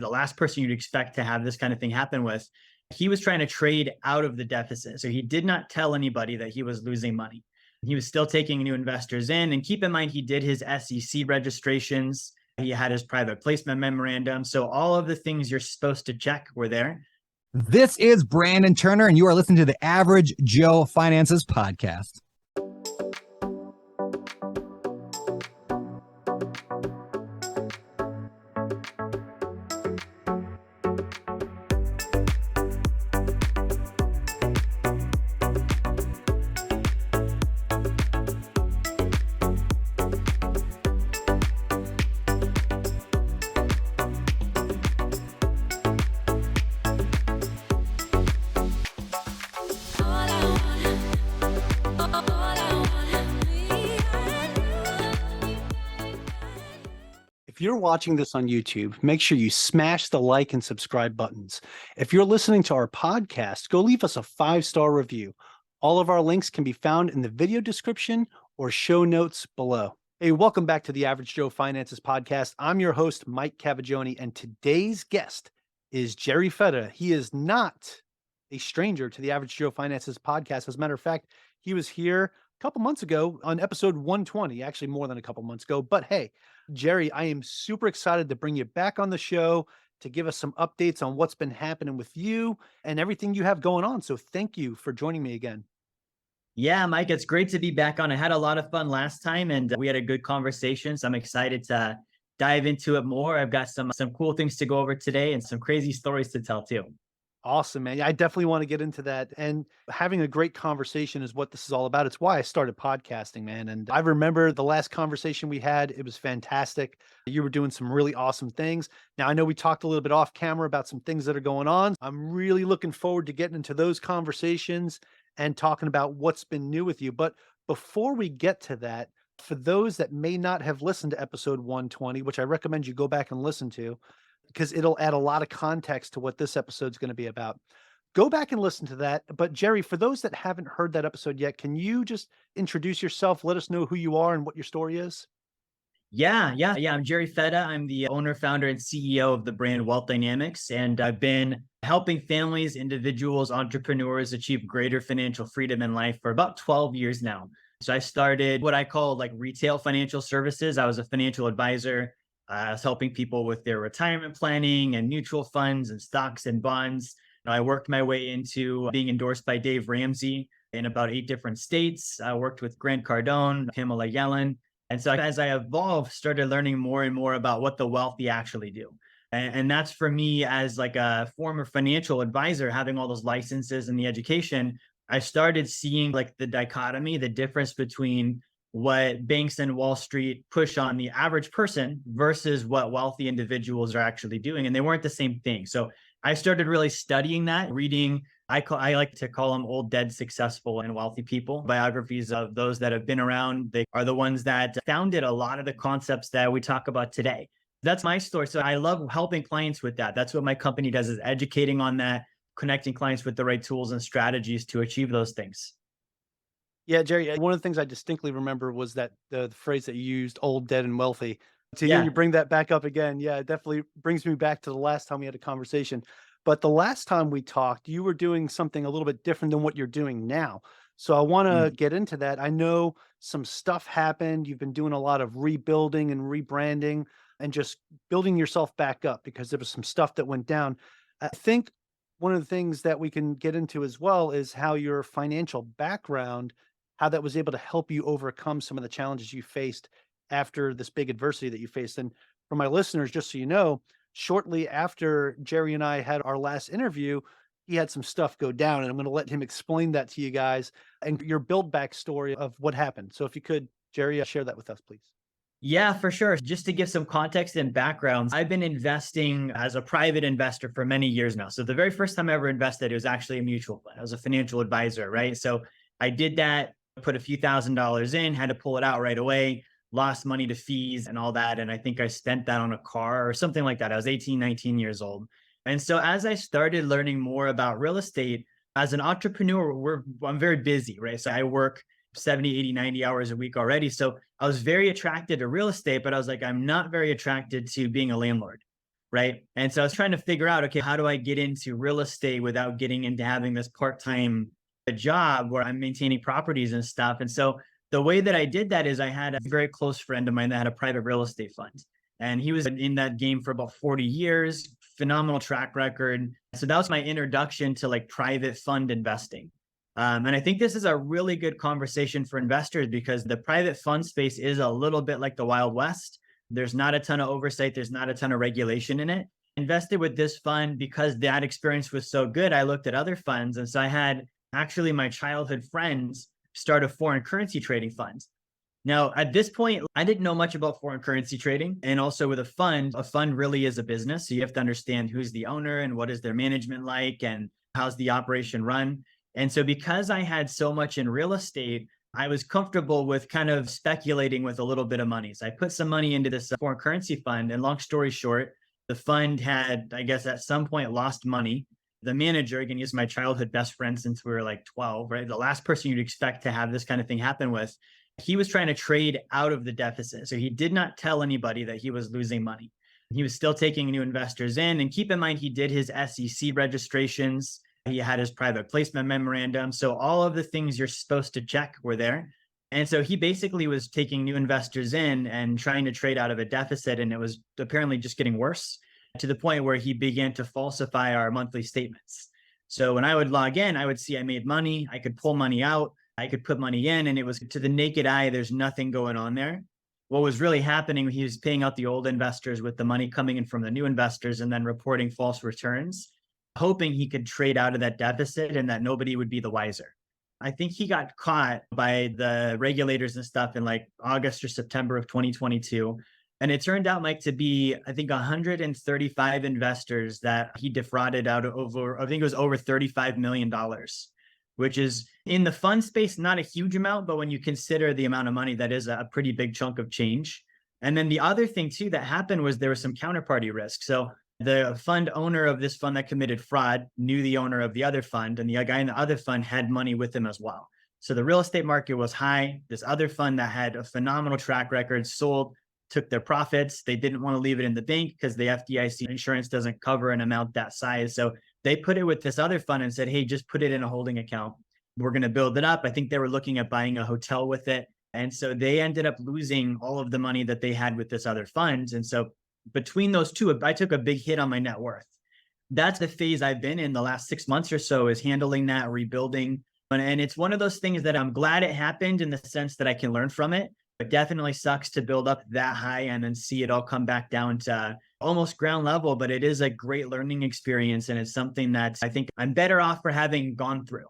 the last person you'd expect to have this kind of thing happen with. He was trying to trade out of the deficit. So he did not tell anybody that he was losing money. He was still taking new investors in. And keep in mind, he did his SEC registrations. He had his private placement memorandum. So all of the things you're supposed to check were there. This is Brandon Turner, and you are listening to the Average Joe Finances podcast. If you're watching this on YouTube, make sure you smash the like and subscribe buttons. If you're listening to our podcast, go leave us a 5-star review. All of our links can be found in the video description or show notes below. Hey, welcome back to the Average Joe Finances podcast. I'm your host, Mike Cavaggioni, and today's guest is Jerry Fetta. He is not a stranger to the Average Joe Finances podcast. As a matter of fact, he was here a couple months ago on episode 120, actually more than a couple months ago. But hey, Jerry, I am super excited to bring you back on the show to give us some updates on what's been happening with you and everything you have going on. So thank you for joining me again. Yeah, Mike, it's great to be back on. I had a lot of fun last time and we had a good conversation. So I'm excited to dive into it more. I've got some cool things to go over today and some crazy stories to tell too. Awesome, man. I definitely want to get into that. And having a great conversation is what this is all about. It's why I started podcasting, man. And I remember the last conversation we had. It was fantastic. You were doing some really awesome things. Now, I know we talked a little bit off camera about some things that are going on. I'm really looking forward to getting into those conversations and talking about what's been new with you. But before we get to that, for those that may not have listened to episode 120, which I recommend you go back and listen to, because it'll add a lot of context to what this episode is going to be about. Go back and listen to that. But Jerry, for those that haven't heard that episode yet, can you just introduce yourself? Let us know who you are and what your story is. Yeah. I'm Jerry Fetta. I'm the owner, founder, and CEO of the brand Wealth Dynamics. And I've been helping families, individuals, entrepreneurs achieve greater financial freedom in life for about 12 years now. So I started what I call like retail financial services. I was a financial advisor. I was helping people with their retirement planning and mutual funds and stocks and bonds. I worked my way into being endorsed by Dave Ramsey in about 8 different states. I worked with Grant Cardone, Pamela Yellen. And so as I evolved, started learning more and more about what the wealthy actually do. And that's for me as like a former financial advisor, having all those licenses and the education, I started seeing like the dichotomy, the difference between what banks and Wall Street push on the average person versus what wealthy individuals are actually doing. And they weren't the same thing. So I started really studying that, reading, I like to call them old, dead, successful and wealthy people, biographies of those that have been around. They are the ones that founded a lot of the concepts that we talk about today. That's my story. So I love helping clients with that. That's what my company does, is educating on that, connecting clients with the right tools and strategies to achieve those things. Yeah, Jerry, one of the things I distinctly remember was that the phrase that you used, old, dead, and wealthy. To hear you bring that back up again, yeah, it definitely brings me back to the last time we had a conversation. But the last time we talked, you were doing something a little bit different than what you're doing now. So I want to get into that. I know some stuff happened. You've been doing a lot of rebuilding and rebranding and just building yourself back up because there was some stuff that went down. I think one of the things that we can get into as well is how your financial background, how that was able to help you overcome some of the challenges you faced after this big adversity that you faced. And for my listeners, just so you know, shortly after Jerry and I had our last interview, he had some stuff go down, and I'm going to let him explain that to you guys and your build back story of what happened. So if you could, Jerry, share that with us, please. Yeah, for sure. Just to give some context and background, I've been investing as a private investor for many years now. So the very first time I ever invested, it was actually a mutual fund. I was a financial advisor, right? So I did that, put a few $1,000s in, had to pull it out right away, lost money to fees and all that. And I think I spent that on a car or something like that. I was 18, 19 years old. And so as I started learning more about real estate, as an entrepreneur, I'm very busy, right? So I work 70, 80, 90 hours a week already. So I was very attracted to real estate, but I was like, I'm not very attracted to being a landlord. right? And so I was trying to figure out, okay, how do I get into real estate without getting into having this part-time job where I'm maintaining properties and stuff? And so the way that I did that is I had a very close friend of mine that had a private real estate fund. And he was in that game for about 40 years, phenomenal track record. So that was my introduction to like private fund investing. And I think this is a really good conversation for investors because the private fund space is a little bit like the Wild West. There's not a ton of oversight. There's not a ton of regulation in it. Invested with this fund because that experience was so good. I looked at other funds. And so I had actually my childhood friends start a foreign currency trading fund. Now, at this point, I didn't know much about foreign currency trading. And also with a fund really is a business. So you have to understand who's the owner and what is their management like and how's the operation run. And so because I had so much in real estate, I was comfortable with kind of speculating with a little bit of money. So I put some money into this foreign currency fund. And long story short, the fund had, I guess, at some point lost money. The manager, again, he's my childhood best friend since we were like 12, right? The last person you'd expect to have this kind of thing happen with. He was trying to trade out of the deficit. So he did not tell anybody that he was losing money. He was still taking new investors in. And keep in mind, he did his SEC registrations. He had his private placement memorandum. So all of the things you're supposed to check were there. And so he basically was taking new investors in and trying to trade out of a deficit. And it was apparently just getting worse to the point where he began to falsify our monthly statements. So when I would log in, I would see I made money. I could pull money out. I could put money in, and it was to the naked eye, there's nothing going on there. What was really happening, he was paying out the old investors with the money coming in from the new investors and then reporting false returns, hoping he could trade out of that deficit and that nobody would be the wiser. I think he got caught by the regulators and stuff in like August or September of 2022. And it turned out, Mike, to be, I think, 135 investors that he defrauded out of over, I think it was over $35 million, which is in the fund space, not a huge amount, but when you consider the amount of money, that is a pretty big chunk of change. And then the other thing too that happened was there was some counterparty risk. So the fund owner of this fund that committed fraud knew the owner of the other fund, and the guy in the other fund had money with him as well. So the real estate market was high. This other fund that had a phenomenal track record sold, took their profits. They didn't want to leave it in the bank because the FDIC insurance doesn't cover an amount that size. So they put it with this other fund and said, hey, just put it in a holding account. We're going to build it up. I think they were looking at buying a hotel with it. And so they ended up losing all of the money that they had with this other fund. And so between those two, I took a big hit on my net worth. That's the phase I've been in the last 6 months or so, is handling that, rebuilding. And it's one of those things that I'm glad it happened in the sense that I can learn from it. But definitely sucks to build up that high and then see it all come back down to almost ground level. But it is a great learning experience. And it's something that I think I'm better off for having gone through.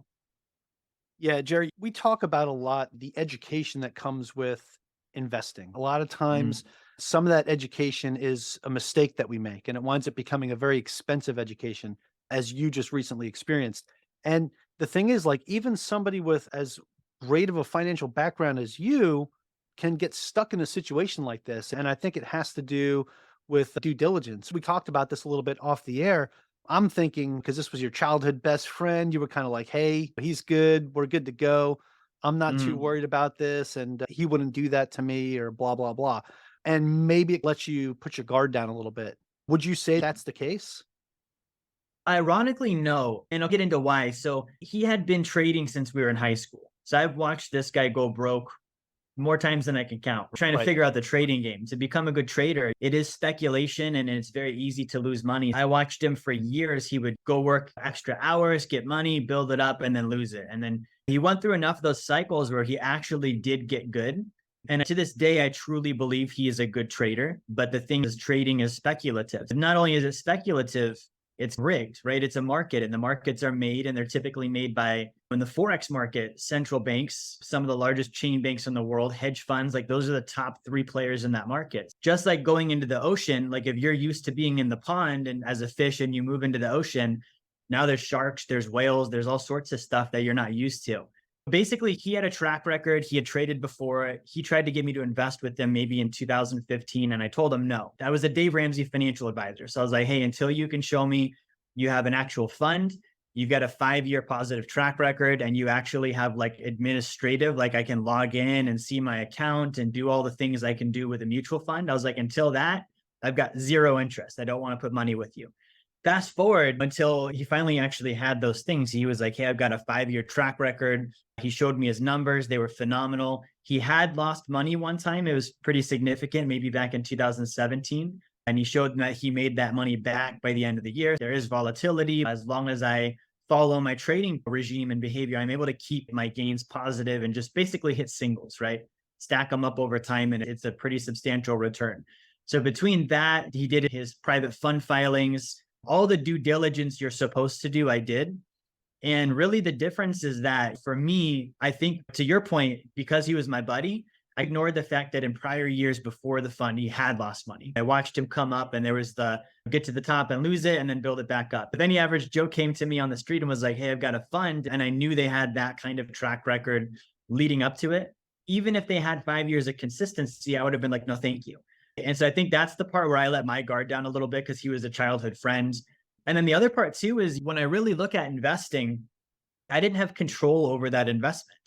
Yeah, Jerry, we talk about a lot the education that comes with investing. A lot of times, some of that education is a mistake that we make, and it winds up becoming a very expensive education, as you just recently experienced. And the thing is, like, even somebody with as great of a financial background as you can get stuck in a situation like this. And I think it has to do with due diligence. We talked about this a little bit off the air. I'm thinking, because this was your childhood best friend, you were kind of like, hey, he's good. We're good to go. I'm not too worried about this. And he wouldn't do that to me, or blah, blah, blah. And maybe it lets you put your guard down a little bit. Would you say that's the case? Ironically, no. And I'll get into why. So he had been trading since we were in high school. So I've watched this guy go broke more times than I can count. We're trying to figure out the trading game. To become a good trader, it is speculation and it's very easy to lose money. I watched him for years. He would go work extra hours, get money, build it up, and then lose it. And then he went through enough of those cycles where he actually did get good. And to this day, I truly believe he is a good trader. But the thing is, trading is speculative. Not only is it speculative, it's rigged, right? It's a market, and the markets are made, and they're typically made by, in the Forex market, central banks, some of the largest chain banks in the world, hedge funds, like those are the top 3 players in that market. Just like going into the ocean, like if you're used to being in the pond and as a fish and you move into the ocean, now there's sharks, there's whales, there's all sorts of stuff that you're not used to. Basically, he had a track record. He had traded before. He tried to get me to invest with him maybe in 2015. And I told him no. I was a Dave Ramsey financial advisor. So I was like, hey, until you can show me you have an actual fund, you've got a 5-year positive track record, and you actually have like administrative, like I can log in and see my account and do all the things I can do with a mutual fund. I was like, until that, I've got zero interest. I don't want to put money with you. Fast forward until he finally actually had those things. He was like, hey, I've got a 5-year track record. He showed me his numbers. They were phenomenal. He had lost money one time. It was pretty significant, maybe back in 2017. And he showed that he made that money back by the end of the year. There is volatility. As long as I follow my trading regime and behavior, I'm able to keep my gains positive and just basically hit singles, right? Stack them up over time. And it's a pretty substantial return. So between that, he did his private fund filings, all the due diligence you're supposed to do, I did. And really the difference is that for me, I think to your point, because he was my buddy, I ignored the fact that in prior years before the fund, he had lost money. I watched him come up and there was the get to the top and lose it and then build it back up. But then the average Joe came to me on the street and was like, hey, I've got a fund. And I knew they had that kind of track record leading up to it. Even if they had 5 years of consistency, I would have been like, no, thank you. And so I think that's the part where I let my guard down a little bit because he was a childhood friend. And then the other part too is when I really look at investing, I didn't have control over that investment.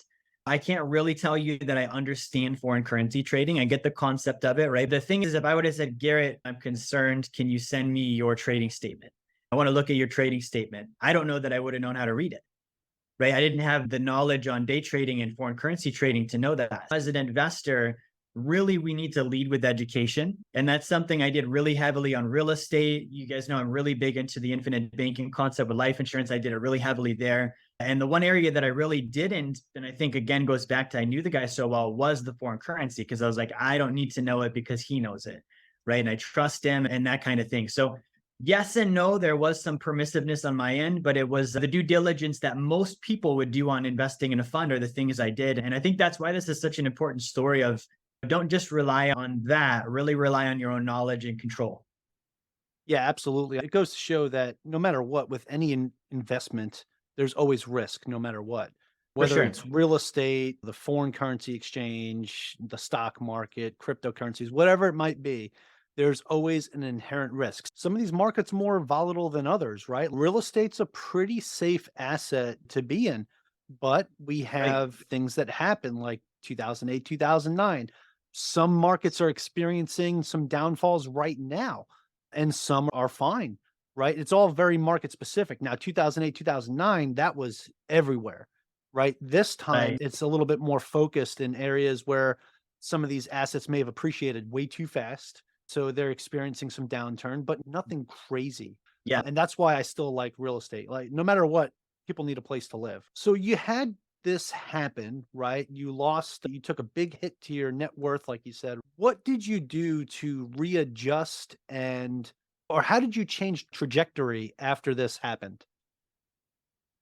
I can't really tell you that I understand foreign currency trading. I get the concept of it, right? The thing is, if I would have said, Garrett, I'm concerned, can you send me your trading statement? I want to look at your trading statement. I don't know that I would have known how to read it, right? I didn't have the knowledge on day trading and foreign currency trading to know that. As an investor, really, we need to lead with education. And that's something I did really heavily on real estate. You guys know I'm really big into the infinite banking concept with life insurance. I did it really heavily there. And the one area that I really didn't, and I think again goes back to I knew the guy so well, was the foreign currency, because I was like, I don't need to know it because he knows it, right? And I trust him and that kind of thing. So yes and no, there was some permissiveness on my end, but it was the due diligence that most people would do on investing in a fund are the things I did. And I think that's why this is such an important story of don't just rely on that, really rely on your own knowledge and control. Yeah, absolutely. It goes to show that no matter what, with any investment, there's always risk, no matter what. For Whether sure. it's real estate, the foreign currency exchange, the stock market, cryptocurrencies, whatever it might be, there's always an inherent risk. Some of these markets more volatile than others, right? Real estate's a pretty safe asset to be in, but we have things that happen like 2008, 2009. Some markets are experiencing some downfalls right now, and some are fine, right? It's all very market specific. Now, 2008, 2009, that was everywhere, right? This time, Right. it's a little bit more focused in areas where some of these assets may have appreciated way too fast. So they're experiencing some downturn, but nothing crazy. Yeah. And that's why I still like real estate. Like, no matter what, people need a place to live. So you had this happen, right? You took a big hit to your net worth, like you said. What did you do to readjust or how did you change trajectory after this happened?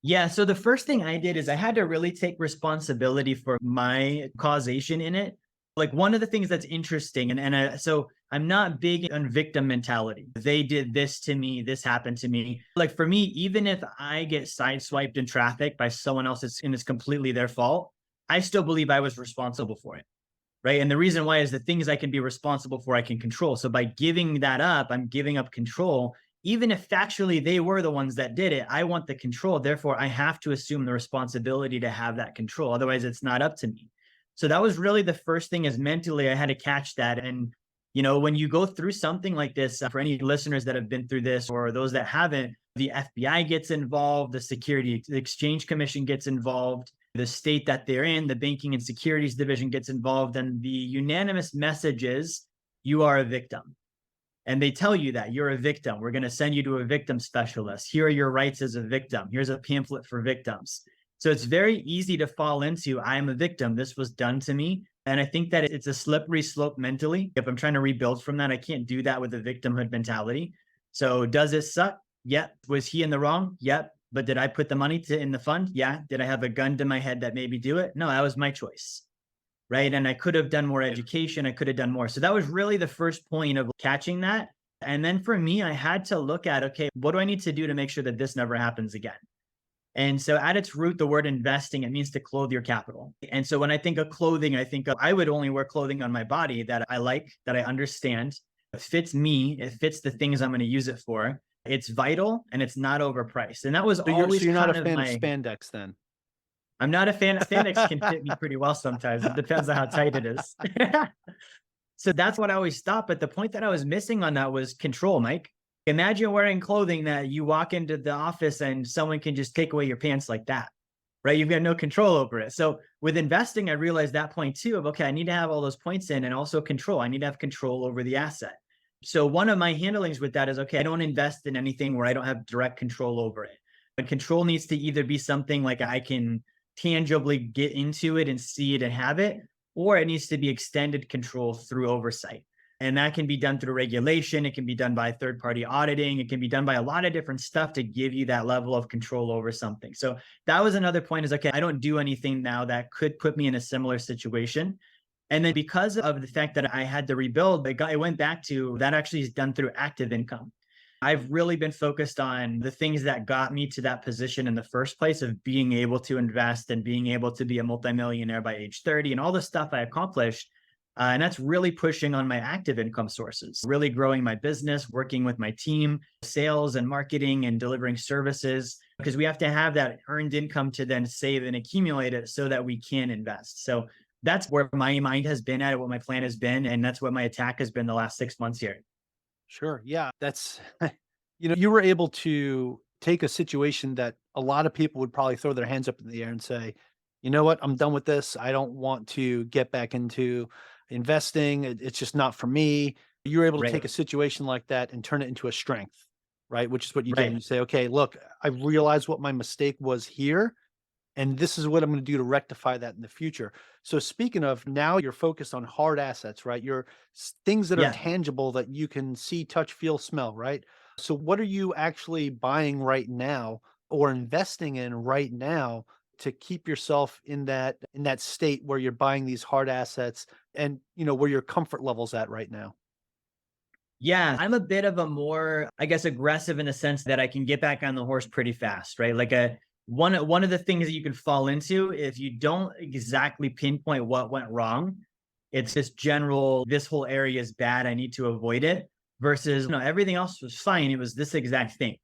Yeah. So the first thing I did is I had to really take responsibility for my causation in it. Like one of the things that's interesting, so I'm not big on victim mentality. They did this to me, this happened to me. Like for me, even if I get sideswiped in traffic by someone else and it's completely their fault, I still believe I was responsible for it. Right. And the reason why is the things I can be responsible for, I can control. So by giving that up, I'm giving up control. Even if factually they were the ones that did it, I want the control. Therefore, I have to assume the responsibility to have that control. Otherwise, it's not up to me. So that was really the first thing, is mentally I had to catch that. And, when you go through something like this, for any listeners that have been through this or those that haven't, the FBI gets involved, the Exchange Commission gets involved, the state that they're in, the Banking and Securities Division gets involved. And the unanimous message is you are a victim. And they tell you that you're a victim. We're going to send you to a victim specialist. Here are your rights as a victim. Here's a pamphlet for victims. So it's very easy to fall into, I'm a victim. This was done to me. And I think that it's a slippery slope mentally. If I'm trying to rebuild from that, I can't do that with a victimhood mentality. So does it suck? Yep. Was he in the wrong? Yep. But did I put the money in the fund? Yeah. Did I have a gun to my head that made me do it? No, that was my choice. Right. And I could have done more education. I could have done more. So that was really the first point of catching that. And then for me, I had to look at, okay, what do I need to do to make sure that this never happens again? And so at its root, the word investing, it means to clothe your capital. And so when I think of clothing, I would only wear clothing on my body that I like, that I understand. It fits me. It fits the things I'm going to use it for. It's vital and it's not overpriced. And that was always You're not a kind fan of of spandex then? I'm not a fan. Spandex can fit me pretty well sometimes. It depends on how tight it is. So that's what I always thought. But the point that I was missing on that was control, Mike. Imagine wearing clothing that you walk into the office and someone can just take away your pants like that, right? You've got no control over it. So with investing, I realized that point too of, okay, I need to have all those points in and also control. I need to have control over the asset. So one of my handlings with that is, okay, I don't invest in anything where I don't have direct control over it. But control needs to either be something like I can tangibly get into it and see it and have it, or it needs to be extended control through oversight. And that can be done through regulation. It can be done by third-party auditing. It can be done by a lot of different stuff to give you that level of control over something. So that was another point is, okay, I don't do anything now that could put me in a similar situation. And then because of the fact that I had to rebuild, I went back to that actually is done through active income. I've really been focused on the things that got me to that position in the first place of being able to invest and being able to be a multimillionaire by age 30 and all the stuff I accomplished. And that's really pushing on my active income sources, really growing my business, working with my team, sales and marketing and delivering services, because we have to have that earned income to then save and accumulate it so that we can invest. So that's where my mind has been at, what my plan has been. And that's what my attack has been the last 6 months here. Sure. Yeah. That's, you were able to take a situation that a lot of people would probably throw their hands up in the air and say, you know what, I'm done with this. I don't want to get back into investing. It's just not for me. You were able to take Right. a situation like that and turn it into a strength, right? Which is what you did. Right. You say, okay, look, I realized what my mistake was here. And this is what I'm going to do to rectify that in the future. So speaking of, now you're focused on hard assets, right? You're things that are Yeah. tangible that you can see, touch, feel, smell, right? So what are you actually buying right now or investing in right now to keep yourself in that state where you're buying these hard assets and where your comfort level's at right now? Yeah, I'm a bit of a more, I guess, aggressive in the sense that I can get back on the horse pretty fast, right? Like one of the things that you can fall into if you don't exactly pinpoint what went wrong, it's this general, this whole area is bad, I need to avoid it, versus everything else was fine. It was this exact thing.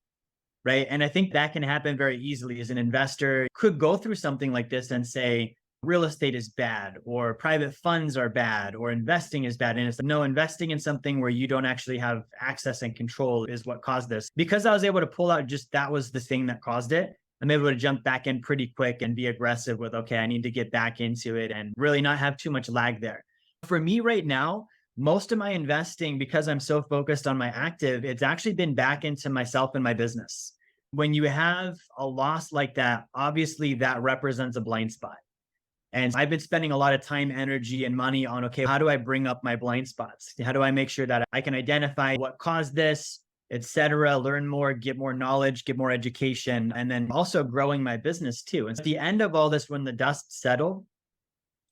Right. And I think that can happen very easily as an investor could go through something like this and say, real estate is bad, or private funds are bad, or investing is bad. And it's no, investing in something where you don't actually have access and control is what caused this. Because I was able to pull out just that was the thing that caused it. I'm able to jump back in pretty quick and be aggressive with, okay, I need to get back into it and really not have too much lag there. For me right now, most of my investing, because I'm so focused on my active, it's actually been back into myself and my business. When you have a loss like that, obviously that represents a blind spot. And I've been spending a lot of time, energy, and money on, okay, how do I bring up my blind spots? How do I make sure that I can identify what caused this, et cetera, learn more, get more knowledge, get more education, and then also growing my business too. And at the end of all this, when the dust settled,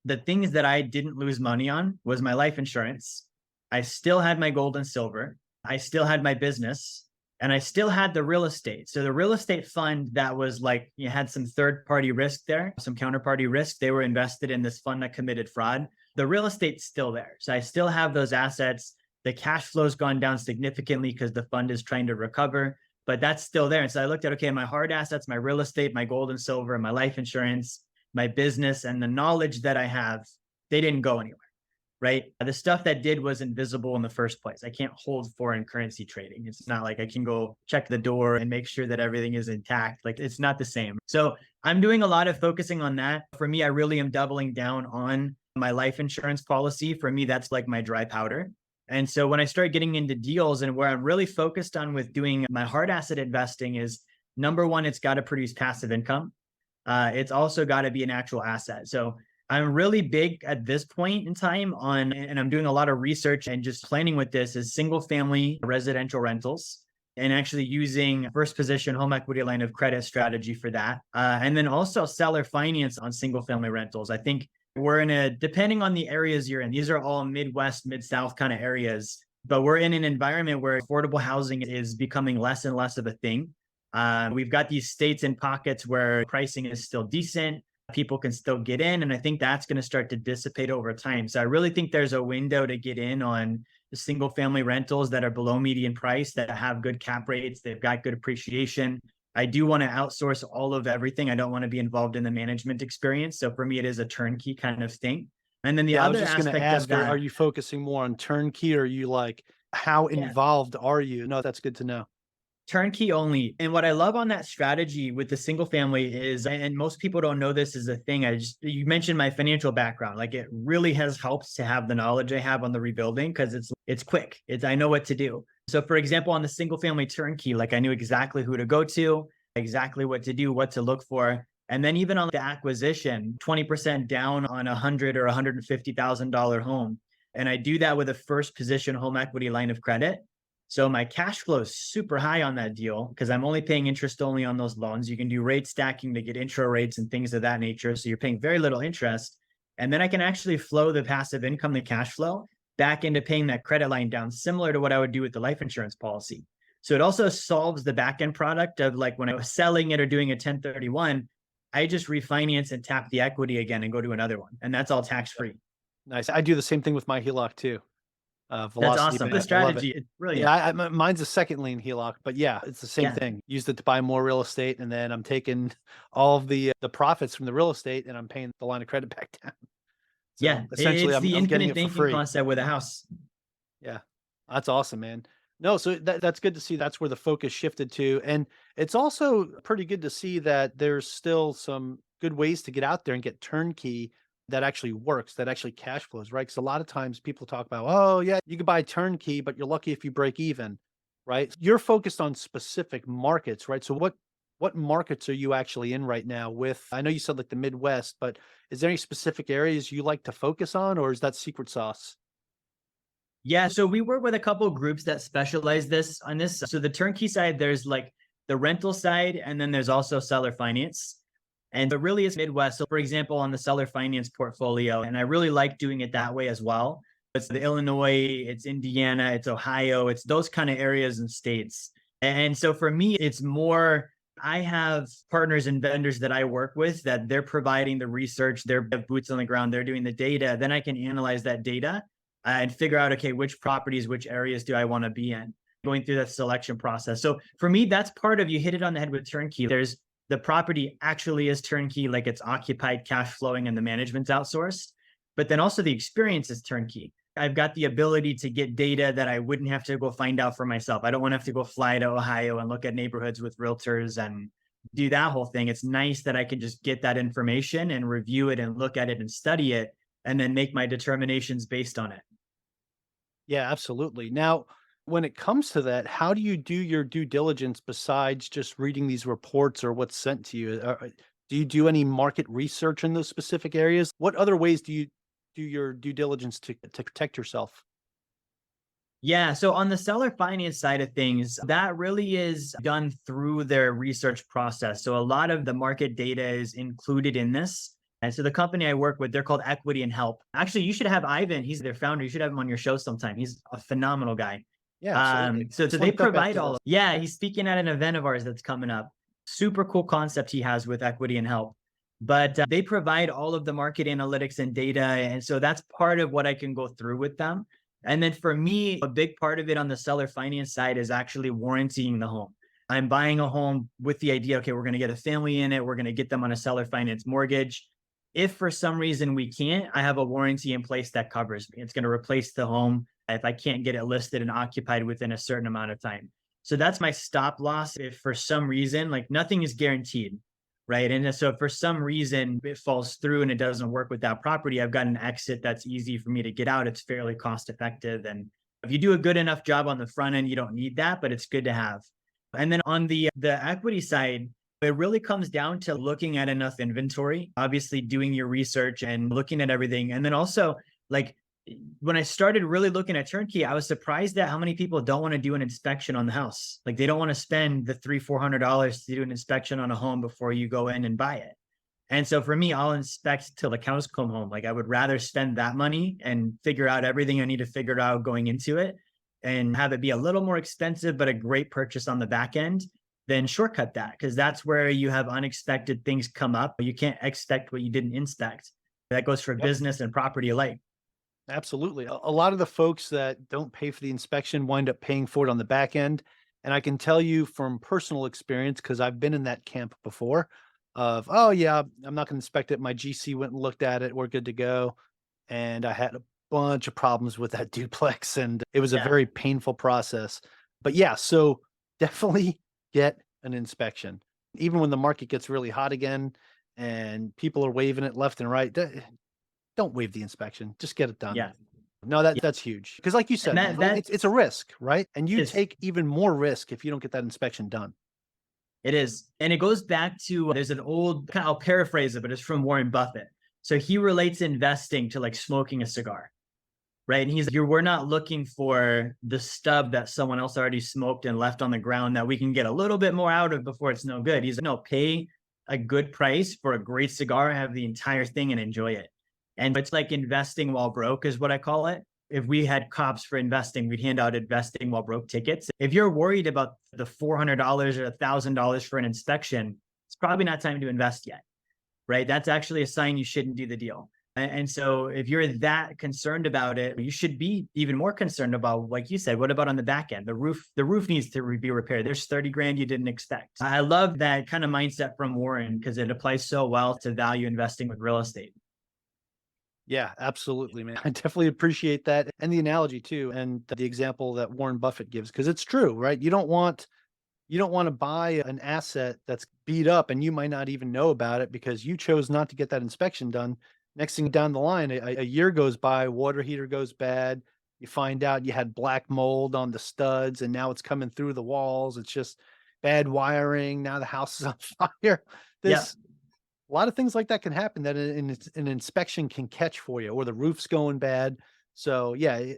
the things that I didn't lose money on was my life insurance. I still had my gold and silver. I still had my business. And I still had the real estate. So the real estate fund that was like, you had some third party risk there, some counterparty risk. They were invested in this fund that committed fraud. The real estate's still there. So I still have those assets. The cash flow's gone down significantly because the fund is trying to recover, but that's still there. And so I looked at, okay, my hard assets, my real estate, my gold and silver, my life insurance, my business, and the knowledge that I have, they didn't go anywhere. Right? The stuff that did was invisible in the first place. I can't hold foreign currency trading. It's not like I can go check the door and make sure that everything is intact. Like it's not the same. So I'm doing a lot of focusing on that. For me, I really am doubling down on my life insurance policy. For me, that's like my dry powder. And so when I start getting into deals and where I'm really focused on with doing my hard asset investing is number one, it's got to produce passive income. It's also got to be an actual asset. So I'm really big at this point in time on, and I'm doing a lot of research and just planning with this is single family residential rentals and actually using first position home equity line of credit strategy for that. And then also seller finance on single family rentals. I think we're depending on the areas you're in, these are all Midwest, Mid-South kind of areas, but we're in an environment where affordable housing is becoming less and less of a thing. We've got these states and pockets where pricing is still decent. People can still get in. And I think that's going to start to dissipate over time. So I really think there's a window to get in on the single family rentals that are below median price, that have good cap rates. They've got good appreciation. I do want to outsource all of everything. I don't want to be involved in the management experience. So for me, it is a turnkey kind of thing. And then the Yeah, I was other just going to aspect of ask, are that, you focusing more on turnkey or are you like, how yeah, involved are you? No, that's good to know. turnkey only. And what I love on that strategy with the single family is, and most people don't know this is a thing. You mentioned my financial background. Like it really has helped to have the knowledge I have on the rebuilding because it's quick. I know what to do. So for example, on the single family turnkey, like I knew exactly who to go to, exactly what to do, what to look for. And then even on the acquisition, 20% down on $100,000 or $150,000 home. And I do that with a first position home equity line of credit. So my cash flow is super high on that deal because I'm only paying interest only on those loans. You can do rate stacking to get intro rates and things of that nature. So you're paying very little interest. And then I can actually flow the passive income, the cash flow, back into paying that credit line down, similar to what I would do with the life insurance policy. So it also solves the back end product of like when I was selling it or doing a 1031, I just refinance and tap the equity again and go to another one. And that's all tax free. Nice. I do the same thing with my HELOC too. That's Velocity awesome. The Bank. I love it. strategy, it's brilliant. Yeah, mine's a second lien HELOC, but yeah, it's the same Yeah. thing. Used it to buy more real estate, and then I'm taking all of the profits from the real estate, and I'm paying the line of credit back down. Yeah. So essentially, It's I'm the getting infinite it for thinking free. concept with a house. Yeah, that's awesome, man. No, so that's good to see. That's where the focus shifted to, and it's also pretty good to see that there's still some good ways to get out there and get turnkey that actually works, that actually cash flows, right? Because a lot of times people talk about, oh yeah, you can buy turnkey, but you're lucky if you break even, right? You're focused on specific markets, right? So what markets are you actually in right now? With I know you said like the Midwest, but is there any specific areas you like to focus on, or is that secret sauce? Yeah, so we work with a couple of groups that specialize on this. So the turnkey side, there's like the rental side, and then there's also seller finance. And it really is Midwest. So for example, on the seller finance portfolio, and I really like doing it that way as well. It's the Illinois, it's Indiana, it's Ohio, it's those kind of areas and states. And so for me, it's more I have partners and vendors that I work with that they're providing the research, they're boots on the ground, they're doing the data. Then I can analyze that data and figure out, okay, which properties, which areas do I want to be in, going through that selection process. So for me, that's part of, you hit it on the head with turnkey. There's the property actually is turnkey, like it's occupied, cash flowing, and the management's outsourced. But then also the experience is turnkey. I've got the ability to get data that I wouldn't have to go find out for myself. I don't want to have to go fly to Ohio and look at neighborhoods with realtors and do that whole thing. It's nice that I can just get that information and review it and look at it and study it and then make my determinations based on it. Yeah, absolutely. Now, when it comes to that, how do you do your due diligence besides just reading these reports or what's sent to you? Do you do any market research in those specific areas? What other ways do you do your due diligence to protect yourself? Yeah. So on the seller finance side of things, that really is done through their research process. So a lot of the market data is included in this. And so the company I work with, they're called Equity and Help. Actually, you should have Ivan. He's their founder. You should have him on your show sometime. He's a phenomenal guy. Yeah, absolutely. So Let's they link up provide after all this. of, yeah, he's speaking at an event of ours that's coming up. Super cool concept he has with Equity and Help. But they provide all of the market analytics and data. And so that's part of what I can go through with them. And then for me, a big part of it on the seller finance side is actually warrantying the home. I'm buying a home with the idea, okay, we're going to get a family in it. We're going to get them on a seller finance mortgage. If for some reason we can't, I have a warranty in place that covers me. It's going to replace the home if I can't get it listed and occupied within a certain amount of time. So that's my stop loss. If for some reason, like nothing is guaranteed, right? And so if for some reason it falls through and it doesn't work with that property, I've got an exit that's easy for me to get out. It's fairly cost effective. And if you do a good enough job on the front end, you don't need that, but it's good to have. And then on the equity side, it really comes down to looking at enough inventory, obviously doing your research and looking at everything. And then also like when I started really looking at turnkey, I was surprised at how many people don't want to do an inspection on the house. Like they don't want to spend the $300-400 to do an inspection on a home before you go in and buy it. And so for me, I'll inspect till the cows come home. Like I would rather spend that money and figure out everything I need to figure out going into it and have it be a little more expensive, but a great purchase on the back end, then shortcut that. Because that's where you have unexpected things come up. You can't expect what you didn't inspect. That goes for Yep. business and property alike. Absolutely. A lot of the folks that don't pay for the inspection wind up paying for it on the back end. And I can tell you from personal experience, because I've been in that camp before of, oh, yeah, I'm not going to inspect it. My GC went and looked at it. We're good to go. and I had a bunch of problems with that duplex, and it was a Yeah. very painful process. But yeah, so definitely get an inspection. Even when the market gets really hot again and people are waving it left and right, don't waive the inspection. Just get it done. Yeah. No, that's huge. Because like you And said, that it's a risk, right? And you is take even more risk if you don't get that inspection done. It is. And it goes back to there's an old, I'll paraphrase it, but it's from Warren Buffett. So he relates investing to like smoking a cigar, right? And he's we're not looking for the stub that someone else already smoked and left on the ground that we can get a little bit more out of before it's no good. He's no, pay a good price for a great cigar, have the entire thing and enjoy it. And it's like investing while broke is what I call it. If we had cops for investing, we'd hand out investing while broke tickets. If you're worried about the $400 or $1,000 for an inspection, it's probably not time to invest yet, right? That's actually a sign you shouldn't do the deal. And so if you're that concerned about it, you should be even more concerned about, like you said, what about on the back end? The roof needs to be repaired. There's 30 grand you didn't expect. I love that kind of mindset from Warren because it applies so well to value investing with real estate. Yeah, absolutely, man. I definitely appreciate that and the analogy too, and the example that Warren Buffett gives because it's true, right? You don't want to buy an asset that's beat up and you might not even know about it because you chose not to get that inspection done. Next thing down the line, a year goes by, water heater goes bad. You find out you had black mold on the studs and now it's coming through the walls. It's just bad wiring. Now the house is on fire. Yeah. This A lot of things like that can happen that an inspection can catch for you, or the roof's going bad. So yeah,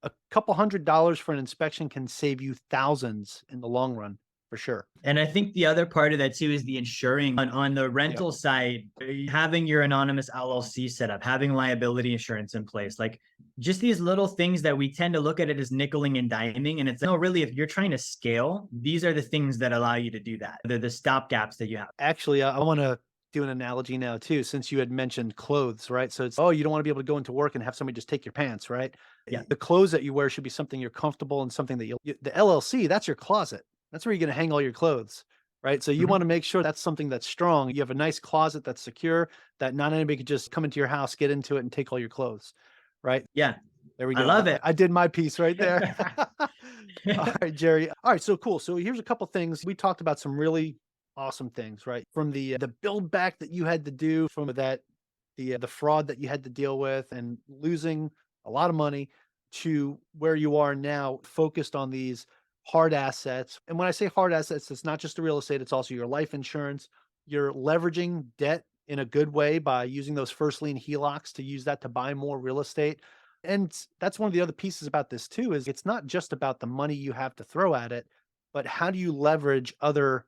a couple $100 for an inspection can save you thousands in the long run, for sure. And I think the other part of that too is the insuring on the rental side, having your anonymous LLC set up, having liability insurance in place, like just these little things that we tend to look at it as nickeling and diming. And it's no, really, if you're trying to scale, these are the things that allow you to do that. They're the stopgaps that you have. Actually, I want to do an analogy now too, since you had mentioned clothes, right? So it's, oh, you don't want to be able to go into work and have somebody just take your pants, right? Yeah. The clothes that you wear should be something you're comfortable and something that the LLC, that's your closet. That's where you're going to hang all your clothes, right? So you want to make sure that's something that's strong. You have a nice closet that's secure, that not anybody could just come into your house, get into it, and take all your clothes, right? Yeah. There we I go. love it. I did my piece right there. All right, Jerry. All right, so cool. So here's a couple things. We talked about some really awesome things, right? From the build back that you had to do, from the fraud that you had to deal with, and losing a lot of money, to where you are now, focused on these hard assets. And when I say hard assets, it's not just the real estate; it's also your life insurance. You're leveraging debt in a good way by using those first lien HELOCs to use that to buy more real estate. And that's one of the other pieces about this too, is it's not just about the money you have to throw at it, but how do you leverage other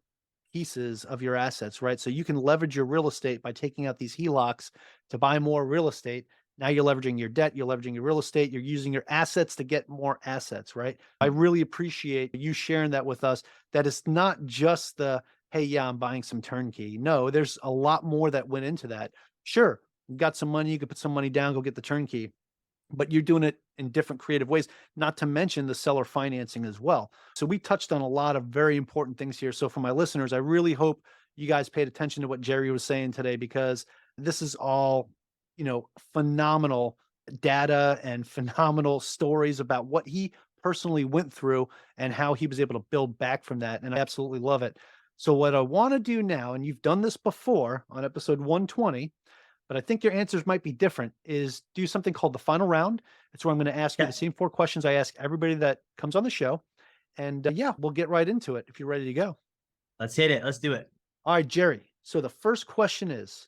pieces of your assets, right? So you can leverage your real estate by taking out these HELOCs to buy more real estate. Now you're leveraging your debt, you're leveraging your real estate, you're using your assets to get more assets, right? I really appreciate you sharing that with us. That it's not just the, hey, yeah, I'm buying some turnkey. No, there's a lot more that went into that. Sure, you got some money, you could put some money down, go get the turnkey, but you're doing it in different creative ways, not to mention the seller financing as well. So we touched on a lot of very important things here. So for my listeners, I really hope you guys paid attention to what Jerry was saying today, because this is all, phenomenal data and phenomenal stories about what he personally went through and how he was able to build back from that. And I absolutely love it. So what I want to do now, and you've done this before on episode 120, but I think your answers might be different, is do something called the final round. It's where I'm going to ask you Yeah. the same 4 questions I ask everybody that comes on the show. And yeah, we'll get right into it if you're ready to go. Let's hit it. Let's do it. All right, Jerry. So the first question is,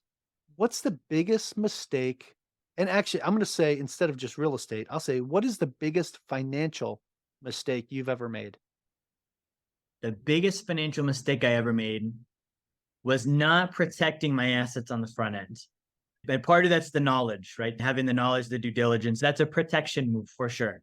what's the biggest mistake? And actually, I'm going to say, instead of just real estate, I'll say, what is the biggest financial mistake you've ever made? The biggest financial mistake I ever made was not protecting my assets on the front end. And part of that's the knowledge, right? Having the knowledge, the due diligence, that's a protection move for sure.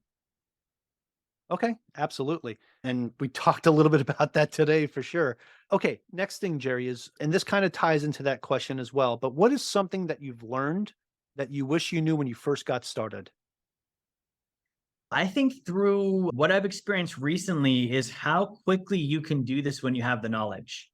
Okay, absolutely. And we talked a little bit about that today for sure. Okay, next thing, Jerry, is, and this kind of ties into that question as well, but what is something that you've learned that you wish you knew when you first got started? I think through what I've experienced recently is how quickly you can do this when you have the knowledge.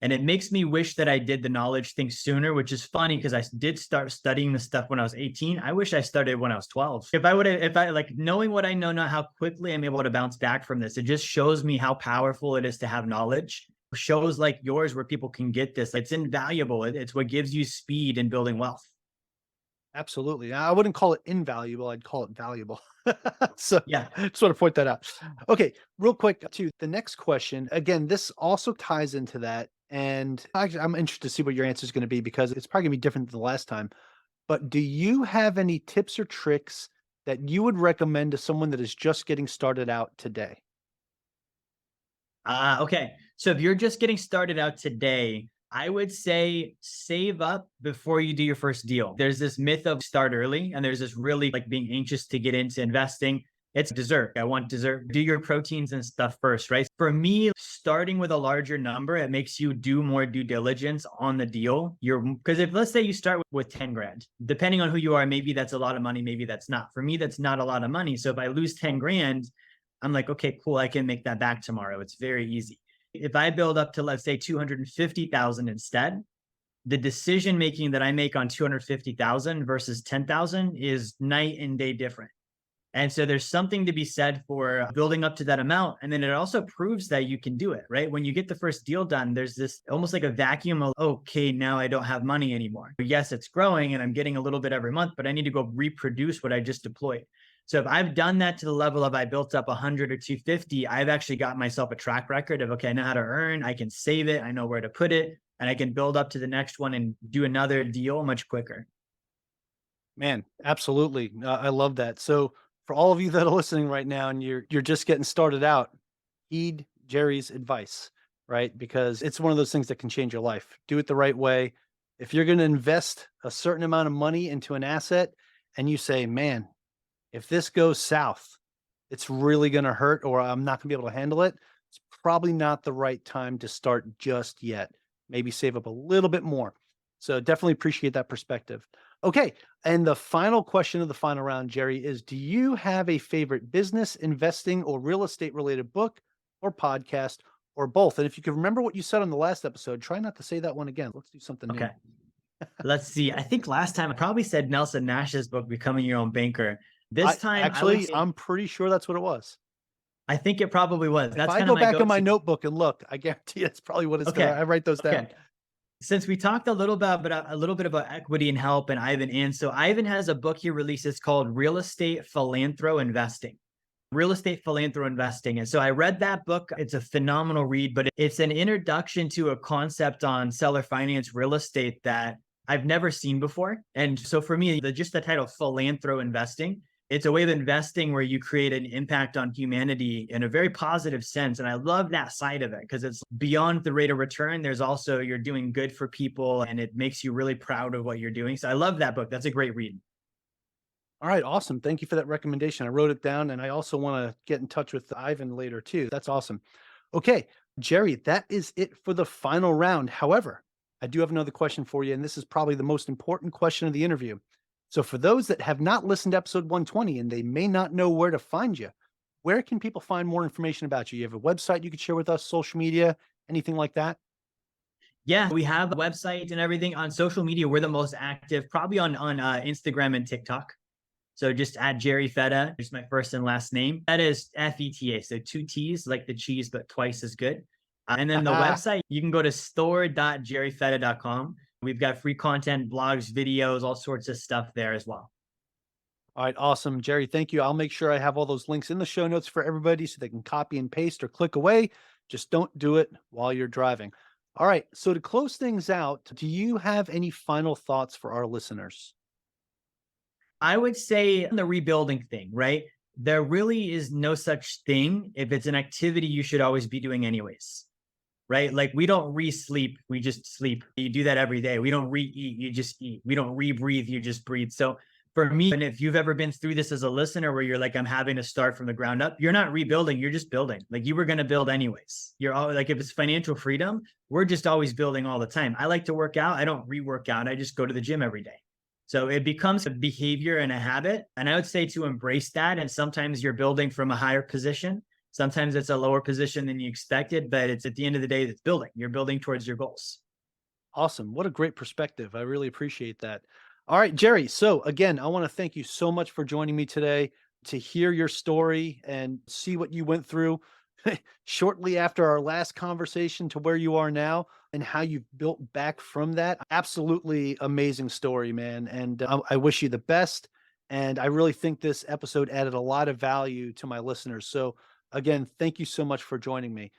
And it makes me wish that I did the knowledge thing sooner, which is funny because I did start studying this stuff when I was 18. I wish I started when I was 12. If I like knowing what I know now, how quickly I'm able to bounce back from this, it just shows me how powerful it is to have knowledge. Shows like yours where people can get this. It's invaluable. It's what gives you speed in building wealth. Absolutely. I wouldn't call it invaluable. I'd call it valuable. So Yeah. just want to point that out. Okay, real quick too. The next question, again, this also ties into that. And actually, I'm interested to see what your answer is going to be because it's probably going to be different than the last time. But do you have any tips or tricks that you would recommend to someone that is just getting started out today? Okay. So if you're just getting started out today, I would say save up before you do your first deal. There's this myth of start early, and there's this really like being anxious to get into investing. It's dessert. I want dessert. Do your proteins and stuff first, right? For me, starting with a larger number, it makes you do more due diligence on the deal. Because if let's say you start with 10 grand, depending on who you are, maybe that's a lot of money, maybe that's not. For me, that's not a lot of money. So if I lose 10 grand, I'm like, okay, cool. I can make that back tomorrow. It's very easy. If I build up to, let's say, 250,000 instead, the decision making that I make on 250,000 versus 10,000 is night and day different. And so there's something to be said for building up to that amount. And then it also proves that you can do it, right? When you get the first deal done, there's this almost like a vacuum of, okay, now I don't have money anymore. Yes, it's growing and I'm getting a little bit every month, but I need to go reproduce what I just deployed. So if I've done that to the level of I built up 100 or 250, I've actually got myself a track record of, okay, I know how to earn, I can save it, I know where to put it, and I can build up to the next one and do another deal much quicker. Man, absolutely. I love that. So for all of you that are listening right now and you're just getting started out, heed Jerry's advice, right? Because it's one of those things that can change your life. Do it the right way. If you're going to invest a certain amount of money into an asset and you say, man, if this goes south, it's really going to hurt or I'm not going to be able to handle it, it's probably not the right time to start just yet. Maybe save up a little bit more. So definitely appreciate that perspective. Okay. And the final question of the final round, Jerry, is do you have a favorite business, investing, or real estate related book or podcast or both? And if you can remember what you said on the last episode, try not to say that one again. Let's do something new. Okay. Let's see. I think last time I probably said Nelson Nash's book, Becoming Your Own Banker. This time, actually, I'm pretty sure that's what it was. I think it probably was. If I go back in my notebook and look, I guarantee it's probably what it's okay. I write those down. Since we talked a little bit about equity and help and Ivan, and so Ivan has a book he releases called Real Estate Philanthro Investing. Real Estate Philanthro Investing. And so I read that book. It's a phenomenal read, but it's an introduction to a concept on seller finance real estate that I've never seen before. And so for me, just the title Philanthro Investing, it's a way of investing where you create an impact on humanity in a very positive sense. And I love that side of it because it's beyond the rate of return. There's also, you're doing good for people and it makes you really proud of what you're doing. So I love that book. That's a great read. All right. Awesome. Thank you for that recommendation. I wrote it down and I also want to get in touch with Ivan later too. That's awesome. Okay, Jerry, that is it for the final round. However, I do have another question for you, and this is probably the most important question of the interview. So for those that have not listened to episode 120 and they may not know where to find you, where can people find more information about you? You have a website you could share with us, social media, anything like that? Yeah, we have a website and everything. On social media, we're the most active, probably on Instagram and TikTok. So just add Jerry Fetta, just my first and last name. That is Feta. So 2 T's, like the cheese, but twice as good. And then the website, you can go to store.jerryfetta.com. We've got free content, blogs, videos, all sorts of stuff there as well. All right, awesome. Jerry, thank you. I'll make sure I have all those links in the show notes for everybody so they can copy and paste or click away. Just don't do it while you're driving. All right, so to close things out, do you have any final thoughts for our listeners? I would say the rebuilding thing, right? There really is no such thing. If it's an activity you should always be doing anyways, right? Like we don't re-sleep, we just sleep. You do that every day. We don't re-eat, you just eat. We don't re-breathe, you just breathe. So for me, and if you've ever been through this as a listener where you're like, I'm having to start from the ground up, you're not rebuilding, you're just building. Like you were going to build anyways. You're all like, if it's financial freedom, we're just always building all the time. I like to work out. I don't re-work out. I just go to the gym every day. So it becomes a behavior and a habit. And I would say to embrace that. And sometimes you're building from a higher position. Sometimes it's a lower position than you expected, but it's at the end of the day, it's building. You're building towards your goals. Awesome. What a great perspective. I really appreciate that. All right, Jerry. So again, I want to thank you so much for joining me today to hear your story and see what you went through shortly after our last conversation to where you are now and how you've built back from that. Absolutely amazing story, man. And I wish you the best. And I really think this episode added a lot of value to my listeners. So again, thank you so much for joining me.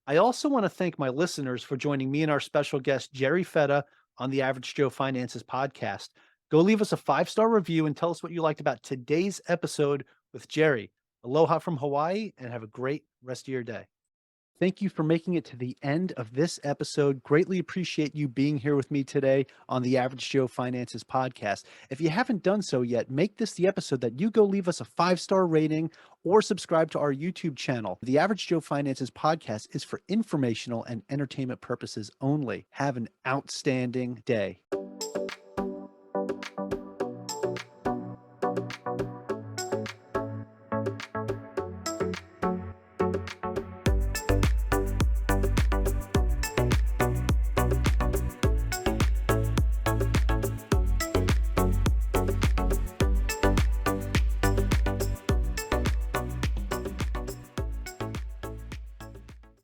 I also want to thank my listeners for joining me and our special guest, Jerry Fetta, on the Average Joe Finances podcast. Go leave us a 5-star review and tell us what you liked about today's episode with Jerry. Aloha from Hawaii and have a great rest of your day. Thank you for making it to the end of this episode. Greatly appreciate you being here with me today on the Average Joe Finances podcast. If you haven't done so yet, make this the episode that you go leave us a 5-star rating or subscribe to our YouTube channel. The Average Joe Finances podcast is for informational and entertainment purposes only. Have an outstanding day.